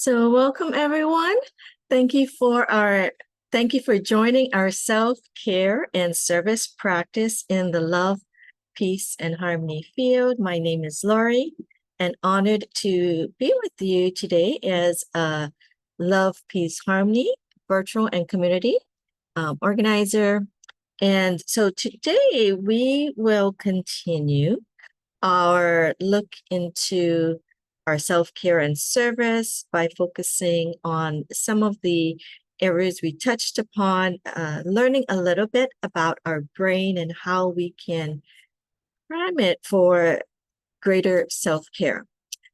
So welcome everyone. Thank you for joining our self-care and service practice in the love, peace, and harmony field. My name is Laurie, and honored to be with you today as a Love, Peace, Harmony virtual and community organizer. And so today we will continue our look into our self-care and service by focusing on some of the areas we touched upon, learning a little bit about our brain and how we can prime it for greater self-care.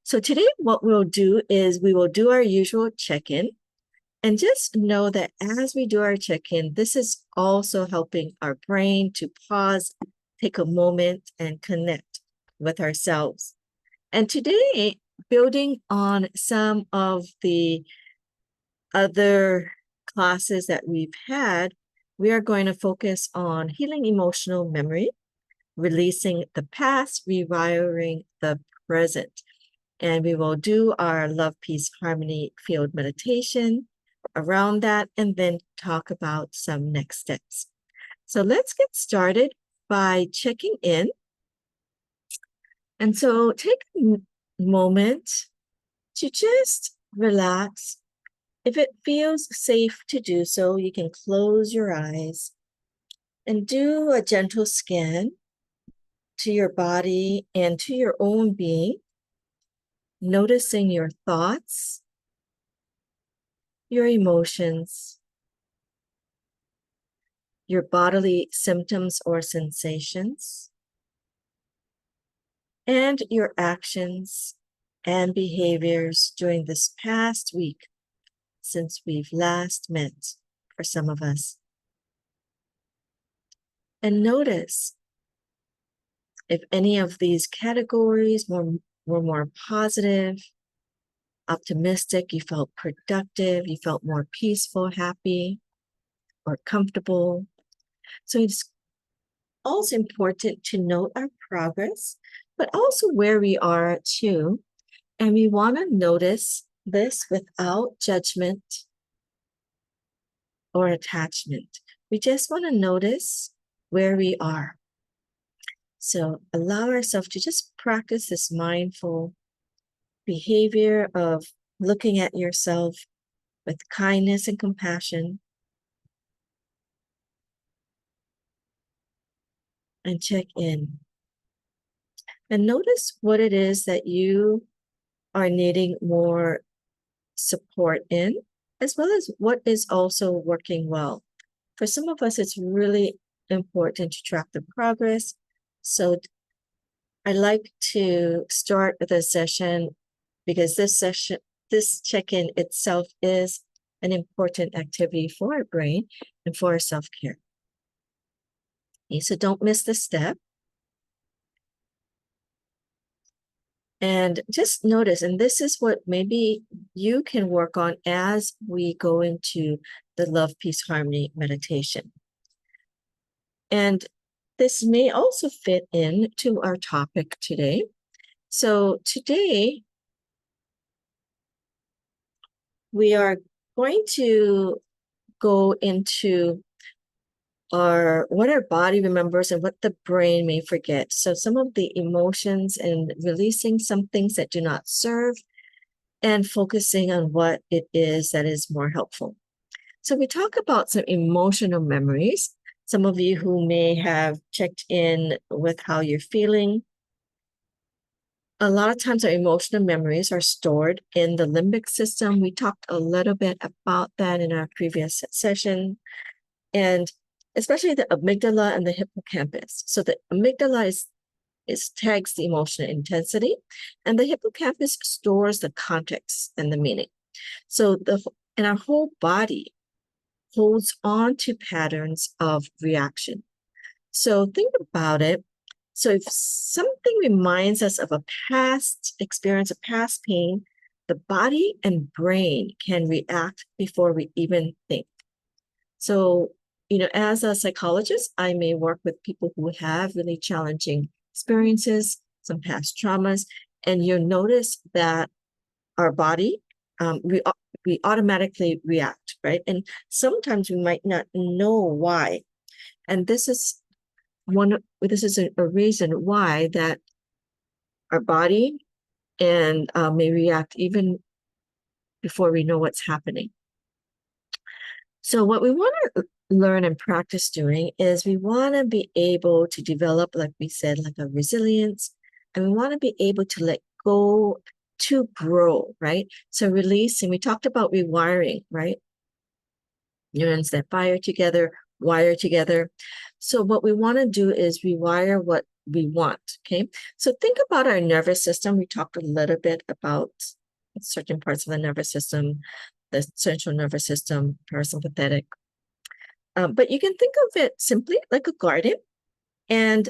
So today what we'll do is we will do our usual check-in, and just know that as we do our check-in, this is also helping our brain to pause, take a moment, and connect with ourselves. And today, building on some of the other classes that we've had, we are going to focus on healing emotional memory, releasing the past, rewiring the present. And we will do our love, peace, harmony field meditation around that, and then talk about some next steps. So let's get started by checking in. And so take a moment to just relax. If it feels safe to do so, you can close your eyes and do a gentle scan to your body and to your own being, noticing your thoughts, your emotions, your bodily symptoms or sensations, and your actions and behaviors during this past week since we've last met for some of us. And notice if any of these categories were more positive, optimistic, you felt productive, you felt more peaceful, happy, or comfortable. So it's also important to note our progress, but also where we are too. And we want to notice this without judgment or attachment. We just want to notice where we are. So allow ourselves to just practice this mindful behavior of looking at yourself with kindness and compassion, and check in. And notice what it is that you are needing more support in, as well as what is also working well. For some of us, it's really important to track the progress. So I like to start the session because this check-in itself is an important activity for our brain and for our self-care. Okay, so don't miss the step. And just notice, and this is what maybe you can work on as we go into the love, peace, harmony meditation. And this may also fit in to our topic today. So today, we are going to go into what our body remembers and what the brain may forget. So some of the emotions and releasing some things that do not serve and focusing on what it is that is more helpful. So we talk about some emotional memories. Some of you who may have checked in with how you're feeling. A lot of times our emotional memories are stored in the limbic system. We talked a little bit about that in our previous session. And especially the amygdala and the hippocampus. So the amygdala tags the emotional intensity, and the hippocampus stores the context and the meaning. So and our whole body holds on to patterns of reaction. So think about it. So if something reminds us of a past experience, a past pain, the body and brain can react before we even think. So as a psychologist, I may work with people who have really challenging experiences, some past traumas, and you'll notice that our body we automatically react, right? And sometimes we might not know why. And this is a reason why that our body and may react even before we know what's happening. So what we want to learn and practice doing is we want to be able to develop, like we said, like a resilience, and we want to be able to let go to grow, right? So releasing, we talked about rewiring, right? Neurons that fire together, wire together. So what we want to do is rewire what we want, okay? So think about our nervous system. We talked a little bit about certain parts of the nervous system, the central nervous system, parasympathetic. But you can think of it simply like a garden, and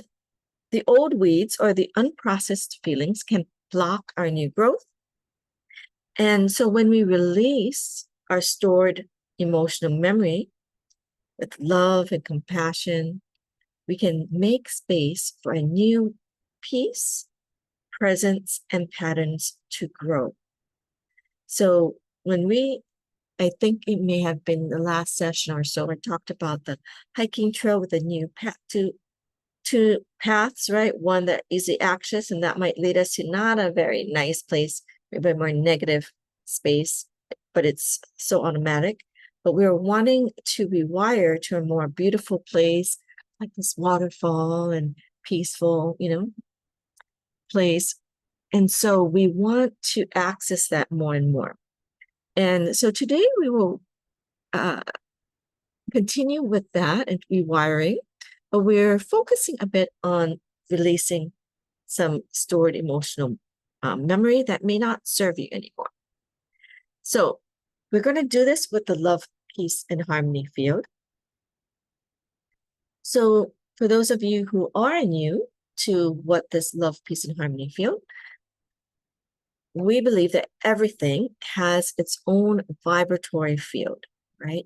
the old weeds or the unprocessed feelings can block our new growth. And so when we release our stored emotional memory with love and compassion, we can make space for a new peace, presence, and patterns to grow. So I think it may have been the last session or so, I talked about the hiking trail with a new path, two paths, right? One that is the axis, and that might lead us to not a very nice place, maybe a more negative space, but it's so automatic. But we're wanting to rewire to a more beautiful place, like this waterfall and peaceful, place. And so we want to access that more and more. And so today we will continue with that and rewiring, but we're focusing a bit on releasing some stored emotional memory that may not serve you anymore. So we're going to do this with the love, peace, and harmony field. So for those of you who are new to what this love, peace, and harmony field, we believe that everything has its own vibratory field, right?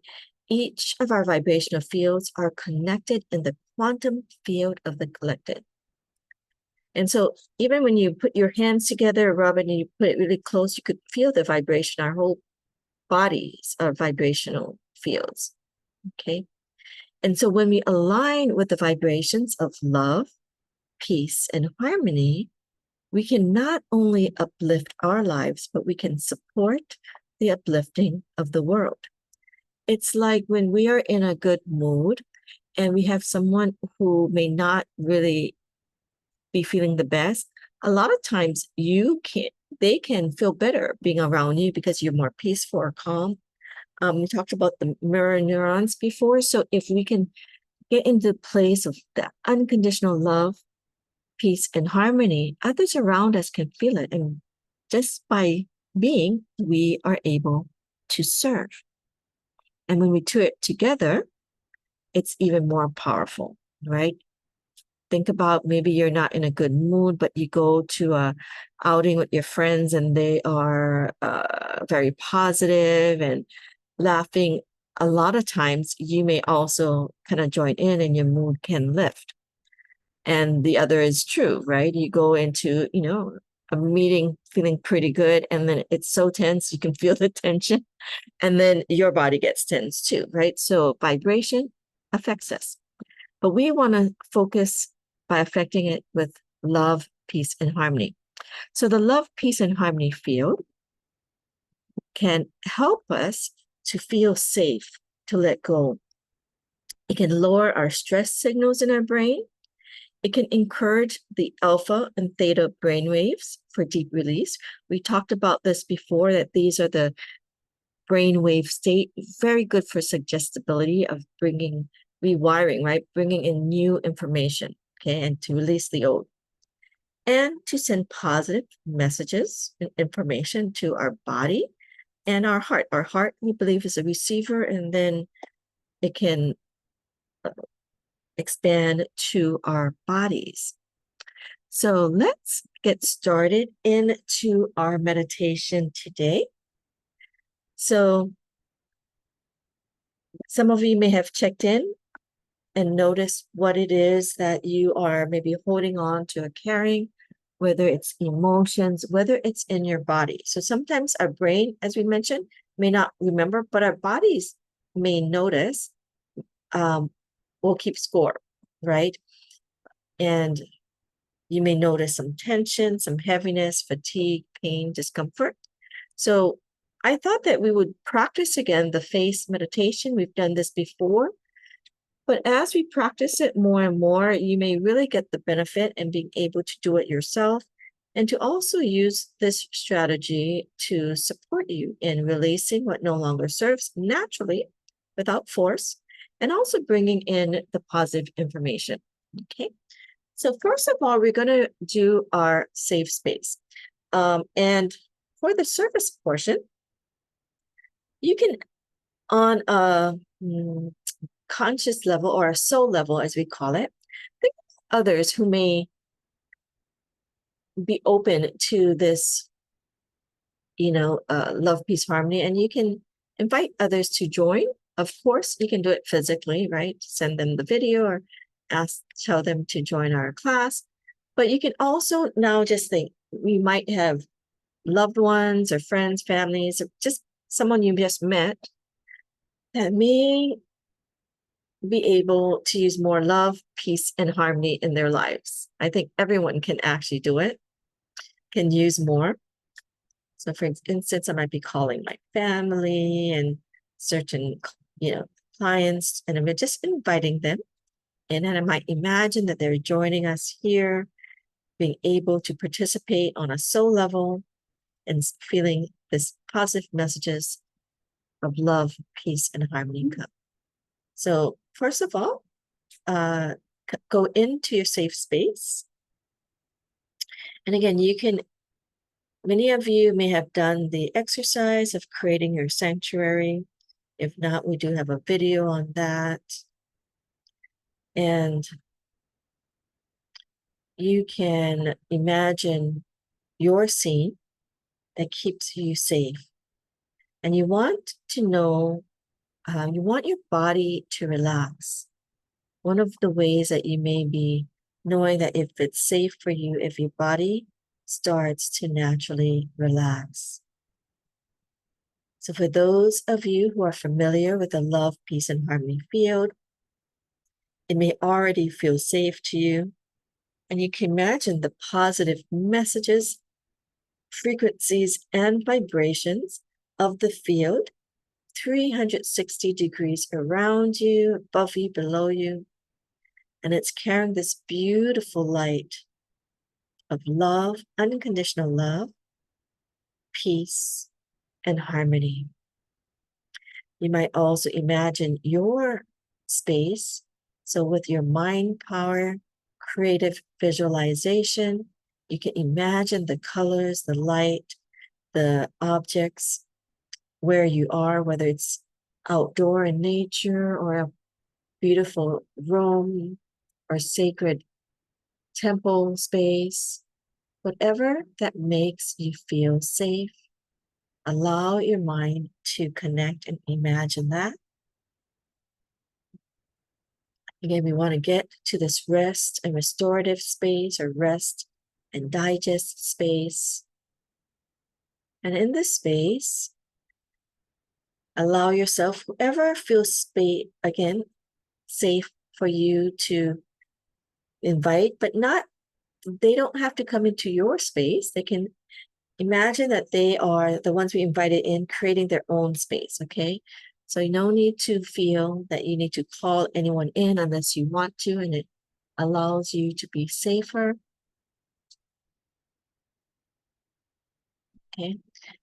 Each of our vibrational fields are connected in the quantum field of the collective. And so even when you put your hands together, Robin, and you put it really close, you could feel the vibration. Our whole bodies are vibrational fields, okay? And so when we align with the vibrations of love, peace, and harmony, we can not only uplift our lives, but we can support the uplifting of the world. It's like when we are in a good mood and we have someone who may not really be feeling the best, a lot of times they can feel better being around you because you're more peaceful or calm. We talked about the mirror neurons before. So if we can get into the place of the unconditional love, peace, and harmony, others around us can feel it. And just by being, we are able to serve. And when we do it together, it's even more powerful, right? Think about maybe you're not in a good mood, but you go to a outing with your friends and they are very positive and laughing. A lot of times you may also kind of join in and your mood can lift. And the other is true, right? You go into, a meeting feeling pretty good, and then it's so tense, you can feel the tension, and then your body gets tense too, right? So vibration affects us. But we want to focus by affecting it with love, peace, and harmony. So the love, peace, and harmony field can help us to feel safe, to let go. It can lower our stress signals in our brain. It can encourage the alpha and theta brainwaves for deep release. We talked about this before, that these are the brainwave state, very good for suggestibility of rewiring, right? Bringing in new information, okay, and to release the old. And to send positive messages and information to our body and our heart. Our heart, we believe, is a receiver, and then it can expand to our bodies. So let's get started into our meditation today. So some of you may have checked in and noticed what it is that you are maybe holding on to or carrying, whether it's emotions, whether it's in your body. So sometimes our brain, as we mentioned, may not remember, but our bodies may notice, will keep score, right? And you may notice some tension, some heaviness, fatigue, pain, discomfort. So I thought that we would practice again the face meditation. We've done this before, but as we practice it more and more, you may really get the benefit in being able to do it yourself and to also use this strategy to support you in releasing what no longer serves naturally without force and also bringing in the positive information. Okay. So first of all, we're going to do our safe space. And for the service portion, you can, on a conscious level or a soul level, as we call it, think of others who may be open to this, love, peace, harmony, and you can invite others to join. Of course, you can do it physically, right? Send them the video or tell them to join our class. But you can also now just think, we might have loved ones or friends, families, or just someone you just met that may be able to use more love, peace, and harmony in their lives. I think everyone can actually do it, can use more. So for instance, I might be calling my family and certain, clients, and I'm just inviting them. And then I might imagine that they're joining us here, being able to participate on a soul level and feeling this positive messages of love, peace, and harmony come. So first of all, go into your safe space. And again, many of you may have done the exercise of creating your sanctuary. If not, we do have a video on that. And you can imagine your scene that keeps you safe. And you want to know, you want your body to relax. One of the ways that you may be knowing that if it's safe for you, if your body starts to naturally relax. So for those of you who are familiar with the love, peace, and harmony field, it may already feel safe to you. And you can imagine the positive messages, frequencies, and vibrations of the field 360 degrees around you, above you, below you. And it's carrying this beautiful light of love, unconditional love, peace, and harmony. You might also imagine your space. So with your mind power, creative visualization, you can imagine the colors, the light, the objects, where you are, whether it's outdoor in nature or a beautiful room or sacred temple space, whatever that makes you feel safe. Allow your mind to connect and imagine that. Again, we want to get to this rest and restorative space, or rest and digest space. And in this space, allow yourself, whoever feels safe for you to invite, but they don't have to come into your space. They can imagine that they are the ones we invited in, creating their own space, okay? So no need to feel that you need to call anyone in unless you want to, and it allows you to be safer. Okay,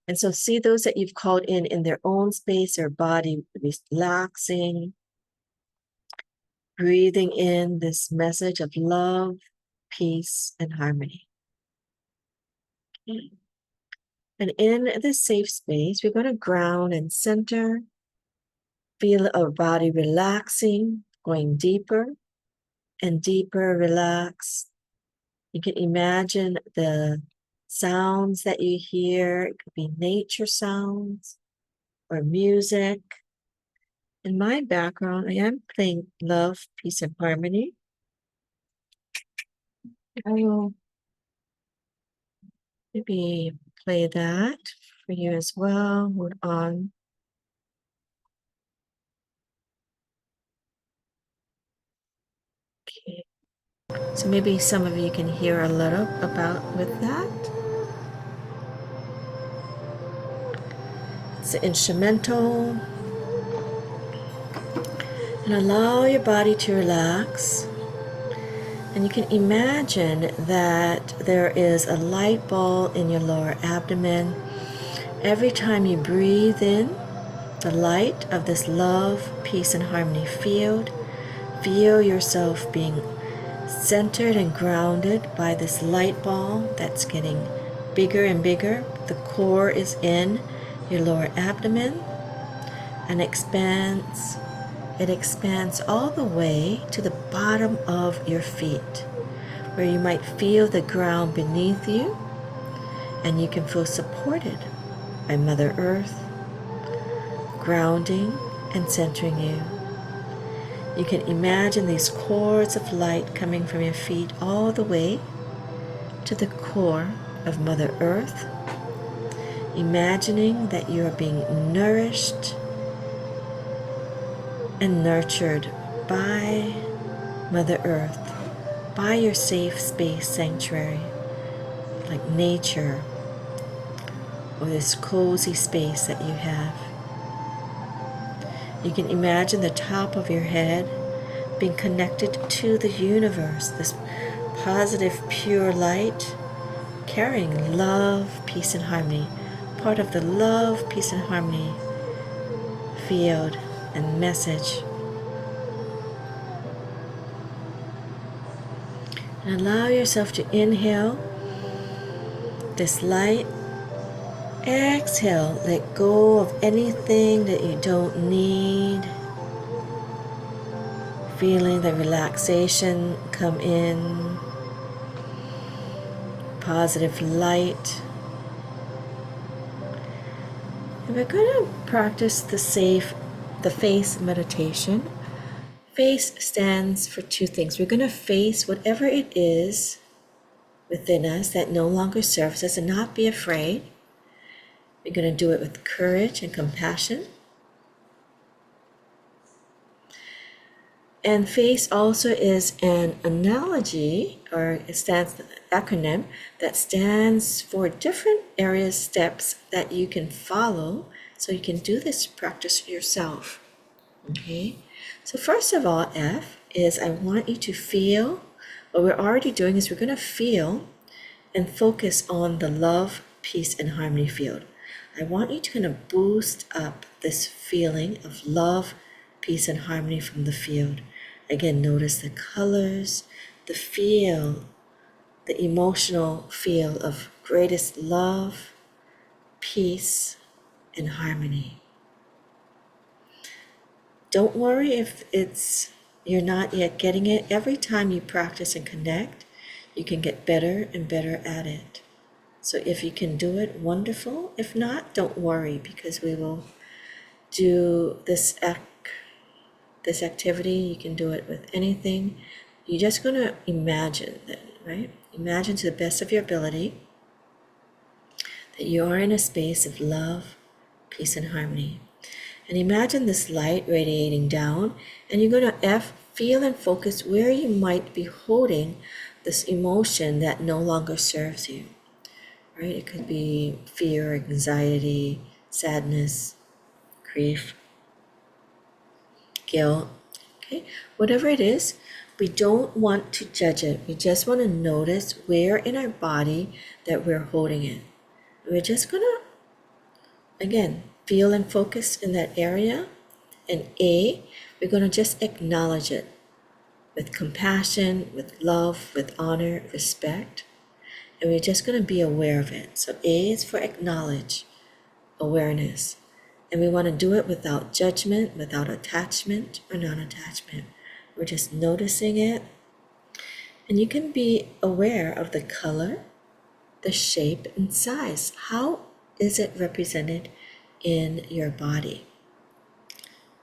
and so see those that you've called in their own space, their body relaxing, breathing in this message of love, peace, and harmony. Okay. And in this safe space, we're going to ground and center. Feel our body relaxing, going deeper and deeper, relaxed. You can imagine the sounds that you hear. It could be nature sounds or music. In my background, I am playing love, peace, and harmony. I will maybe play that for you as well. Hold on. Okay. So maybe some of you can hear a little about with that. It's the instrumental. And allow your body to relax. And you can imagine that there is a light ball in your lower abdomen. Every time you breathe in the light of this love, peace, and harmony field, feel yourself being centered and grounded by this light ball that's getting bigger and bigger. The core is in your lower abdomen and expands. It expands all the way to the bottom of your feet, where you might feel the ground beneath you, and you can feel supported by Mother Earth, grounding and centering you. You can imagine these cords of light coming from your feet all the way to the core of Mother Earth, imagining that you are being nourished and nurtured by Mother Earth, by your safe space sanctuary, like nature, or this cozy space that you have. You can imagine the top of your head being connected to the universe, this positive, pure light, carrying love, peace, and harmony, part of the love, peace, and harmony field and message. And allow yourself to inhale this light. Exhale, let go of anything that you don't need. Feeling the relaxation come in. Positive light. And we're going to practice the face meditation. Face stands for two things. We're going to face whatever it is within us that no longer serves us and not be afraid. We're going to do it with courage and compassion. And FACE also is an analogy, or it stands an acronym that stands for different areas, steps that you can follow so you can do this practice yourself. Okay, so first of all, F is I want you to feel. What we're already doing is we're going to feel and focus on the love, peace, and harmony field. I want you to kind of boost up this feeling of love, peace, and harmony from the field. Again, notice the colors, the feel, the emotional feel of greatest love, peace, and harmony. Don't worry if you're not yet getting it. Every time you practice and connect, you can get better and better at it. So if you can do it, wonderful. If not, don't worry, because we will do this activity. You can do it with anything. You're just going to imagine that, right? Imagine to the best of your ability that you are in a space of love, peace, and harmony. And imagine this light radiating down, and you're going to feel and focus where you might be holding this emotion that no longer serves you. Right? It could be fear, anxiety, sadness, grief, guilt. Okay? Whatever it is, we don't want to judge it. We just want to notice where in our body that we're holding it. We're just going to, again, feel and focus in that area. And A, we're going to just acknowledge it with compassion, with love, with honor, respect. And we're just going to be aware of it. So A is for acknowledge, awareness. And we want to do it without judgment, without attachment or non-attachment. We're just noticing it. And you can be aware of the color, the shape, and size. How is it represented in your body?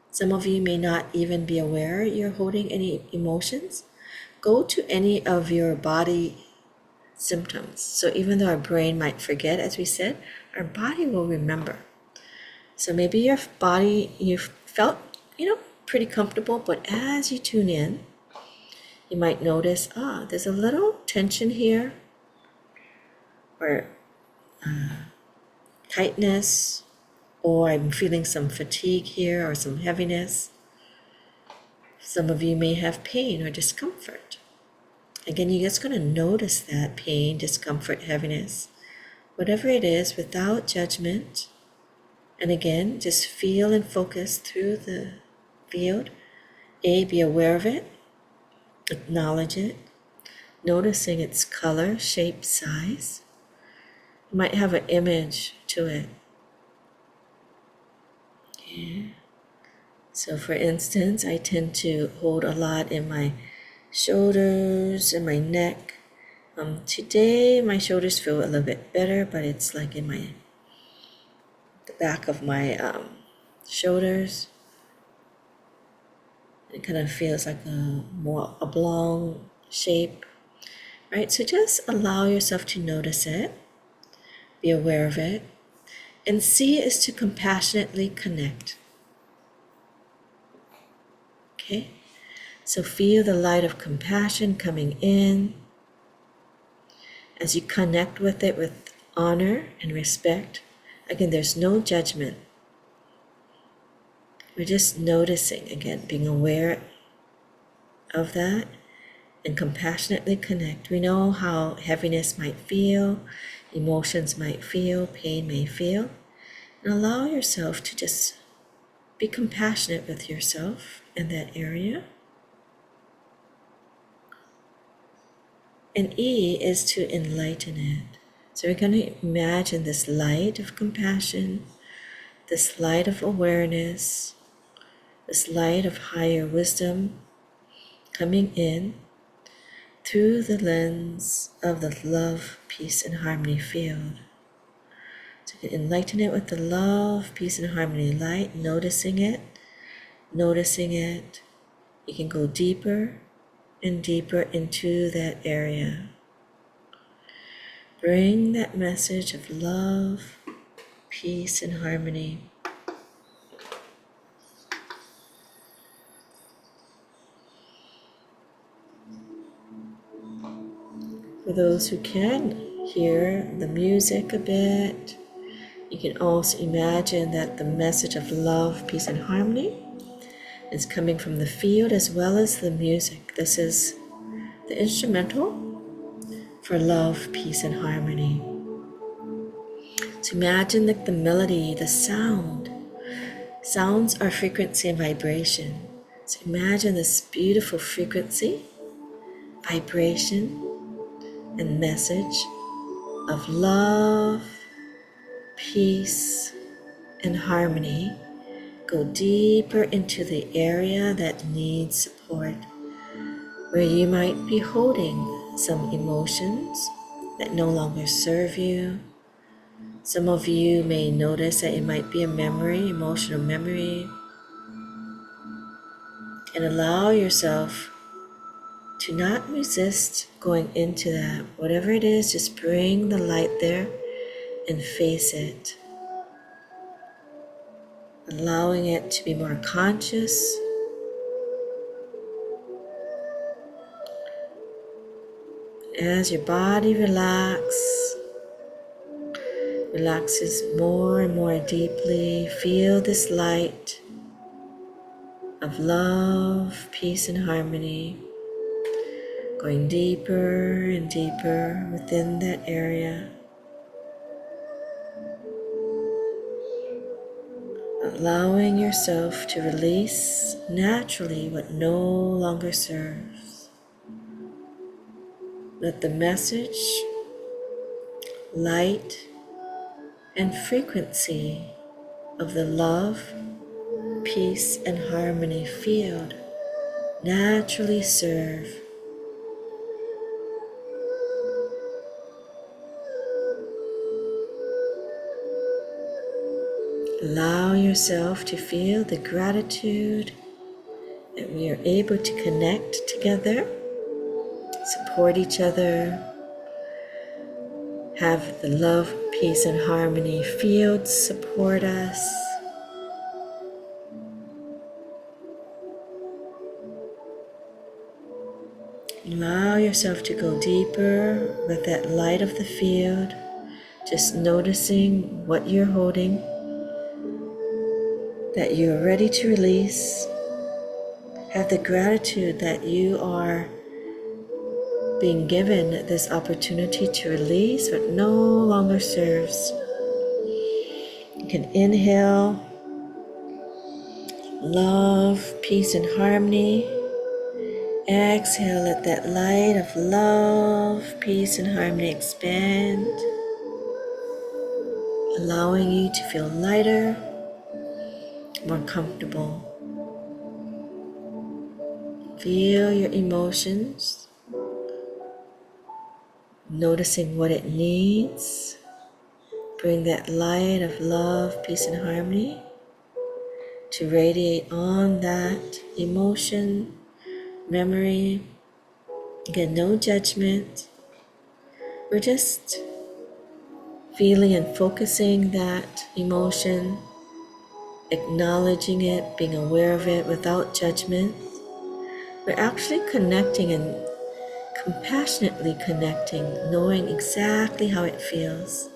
Some of you may not even be aware you're holding any emotions. Go to any of your body's symptoms. So even though our brain might forget, as we said, our body will remember. So maybe your body, you felt, pretty comfortable, but as you tune in, you might notice, there's a little tension here, or tightness, or I'm feeling some fatigue here, or some heaviness. Some of you may have pain or discomfort. Again, you're just going to notice that pain, discomfort, heaviness, whatever it is, without judgment. And again, just feel and focus through the field. Be aware of it, acknowledge it, noticing its color, shape, size. You might have an image to it. Yeah. So for instance, I tend to hold a lot in my shoulders and my neck. Today my shoulders feel a little bit better, but it's like in the back of my shoulders. It kind of feels like a more oblong shape, right? So just allow yourself to notice it, be aware of it, and see is to compassionately connect. Okay? So feel the light of compassion coming in as you connect with it with honor and respect. Again, there's no judgment. We're just noticing, again, being aware of that and compassionately connect. We know how heaviness might feel, emotions might feel, pain may feel. And allow yourself to just be compassionate with yourself in that area. And E is to enlighten it. So we're going to imagine this light of compassion, this light of awareness, this light of higher wisdom coming in through the lens of the love, peace, and harmony field. So you can enlighten it with the love, peace, and harmony light, noticing it. You can go deeper and deeper into that area. Bring that message of love, peace, and harmony. For those who can hear the music a bit, you can also imagine that the message of love, peace, and harmony is coming from the field as well as the music. This is the instrumental for love, peace, and harmony. So imagine like the melody, the sound. Sounds are frequency and vibration. So imagine this beautiful frequency, vibration, and message of love, peace, and harmony. Go deeper into the area that needs support, where you might be holding some emotions that no longer serve you. Some of you may notice that it might be a memory, emotional memory, and allow yourself to not resist going into that. Whatever it is, just bring the light there and face it. Allowing it to be more conscious. As your body relaxes more and more deeply, feel this light of love, peace, and harmony going deeper and deeper within that area. Allowing yourself to release naturally what no longer serves. Let the message, light, and frequency of the love, peace, and harmony field naturally serve. Allow yourself to feel the gratitude that we are able to connect together, support each other, Have the love, peace, and harmony field support us. Allow yourself to go deeper with that light of the field, just noticing what you're holding, that you're ready to release. Have the gratitude that you are being given this opportunity to release what no longer serves. You can inhale love, peace, and harmony. Exhale, let that light of love, peace, and harmony expand, allowing you to feel lighter, more comfortable. Feel your emotions, noticing what it needs. Bring that light of love, peace, and harmony to radiate on that emotion, memory. Again, no judgment. We're just feeling and focusing that emotion, acknowledging it, being aware of it without judgment. We're actually connecting and compassionately connecting, knowing exactly how it feels.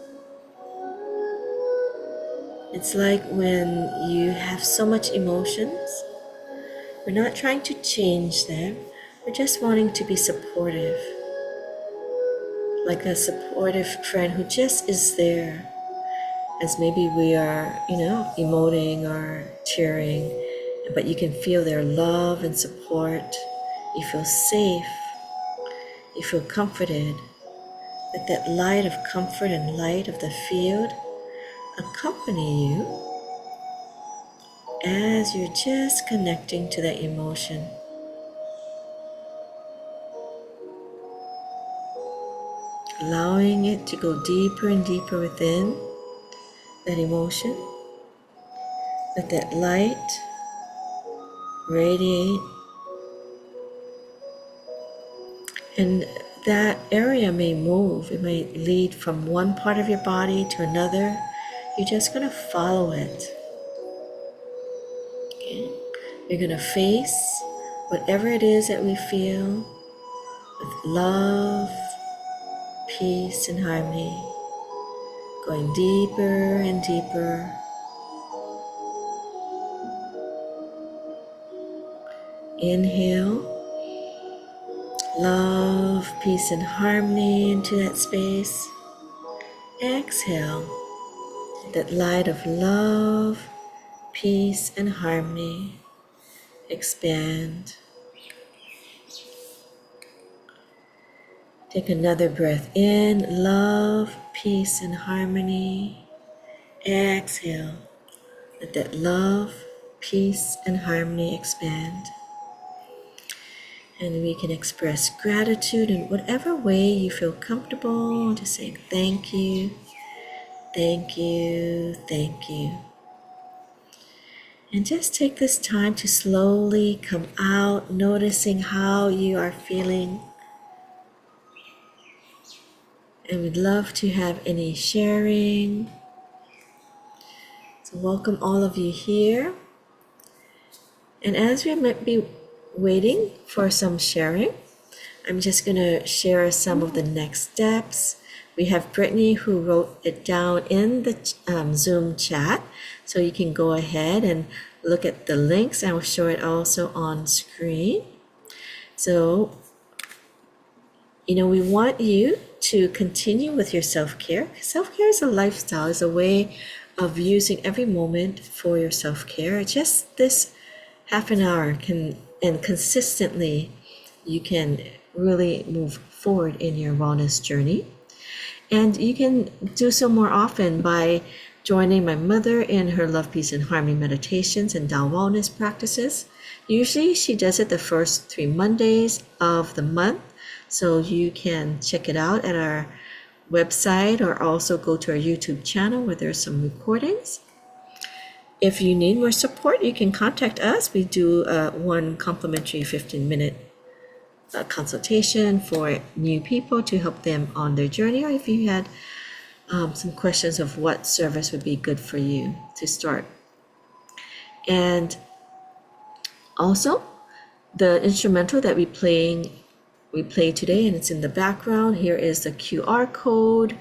It's like when you have so much emotions, we're not trying to change them, we're just wanting to be supportive. Like a supportive friend who just is there as maybe we are, emoting or cheering, but you can feel their love and support. You feel safe. You feel comforted. Let that light of comfort and light of the field accompany you as you're just connecting to that emotion. Allowing it to go deeper and deeper within that emotion. Let that light radiate. And that area may move. It may lead from one part of your body to another. You're just going to follow it. Okay? You're going to face whatever it is that we feel with love, peace, and harmony. Going deeper and deeper. Inhale. Love, peace, and harmony into that space. Exhale. That light of love, peace, and harmony expand. Take another breath in. Love, peace, and harmony. Exhale. Let that love, peace, and harmony expand. And we can express gratitude in whatever way you feel comfortable, just saying thank you, thank you, thank you. And just take this time to slowly come out, noticing how you are feeling. And we'd love to have any sharing. So welcome all of you here. And as we might be waiting for some sharing, I'm just going to share some of the next steps. We have Brittany who wrote it down in the Zoom chat, so you can go ahead and look at the links. I will show it also on screen. So, we want you to continue with your self-care. Self-care is a lifestyle, is a way of using every moment for your self-care. Just this half an hour and consistently, you can really move forward in your wellness journey. And you can do so more often by joining my mother in her Love, Peace, and Harmony meditations and Tao wellness practices. Usually she does it the first 3 Mondays of the month. So you can check it out at our website or also go to our YouTube channel where there's some recordings. If you need more support, you can contact us. We do one complimentary 15-minute a consultation for new people to help them on their journey, or if you had some questions of what service would be good for you to start. And also, the instrumental that we play today, and it's in the background. Here is the QR code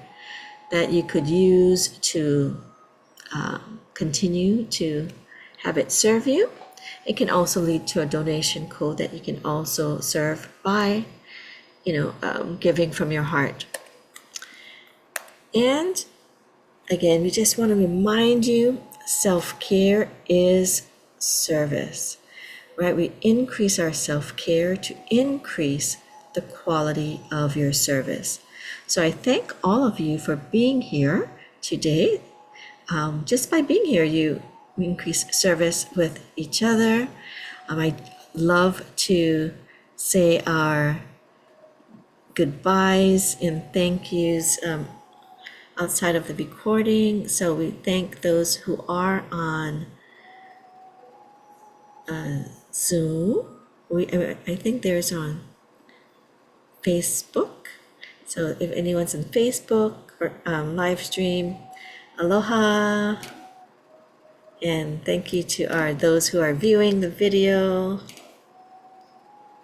that you could use to continue to have it serve you. It can also lead to a donation code that you can also serve by, giving from your heart. And again, we just want to remind you, self-care is service, right? We increase our self-care to increase the quality of your service. So I thank all of you for being here today. Just by being here, you increase service with each other. I love to say our goodbyes and thank yous outside of the recording. So we thank those who are on Zoom. I think there's on Facebook. So if anyone's on Facebook or live stream, aloha. And thank you to those who are viewing the video.